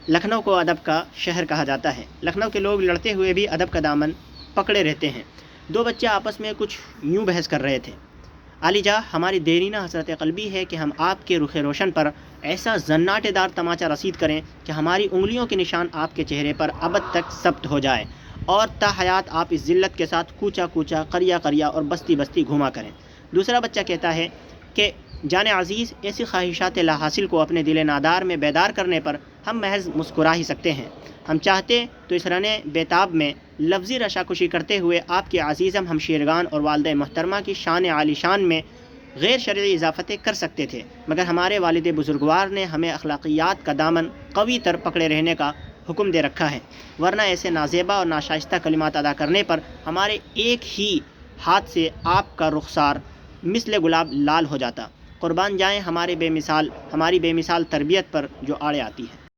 लखनऊ को अदब का शहर कहा जाता है। लखनऊ के लोग लड़ते हुए भी अदब का दामन पकड़े रहते हैं। दो बच्चे आपस में कुछ यूँ बहस कर रहे थे। आलिजा, हमारी देरीना हसरत क़ल्बी है कि हम आपके रुख रोशन पर ऐसा जन्नाटेदार तमाचा रसीद करें कि हमारी उंगलियों के निशान आपके चेहरे पर अबद तक सब्त हो जाए और ताहयात आप इस ज़िल्लत के साथ कूचा कूचा, करिया करिया और बस्ती बस्ती घूमा करें। दूसरा बच्चा कहता है कि जाने अज़ीज़, ऐसी ख्वाहिशात ला हासिल को अपने दिल नादार में बेदार करने पर हम महज मुस्कुरा ही सकते हैं। हम चाहते तो इस रने बेताब में लफ्ज़ी रशाकुशी करते हुए आपकी अज़ीज़म हमशीरगान और वालिद मोहतरमा की शान आली शान में गैर शरई इजाफ़तें कर सकते थे, मगर हमारे वालिद बुज़ुर्गवार ने हमें अखलाक़ियात का दामन कवी तर पकड़े रहने का हुक्म दे रखा है, वरना ऐसे नाजेबा और नाशाइस्ता कलिमात अदा करने पर हमारे एक ही हाथ से आपका रुखसार मिसल गुलाब लाल हो जाता। कुर्बान जाएँ हमारी बेमिसाल तरबियत पर जो आड़े आती है।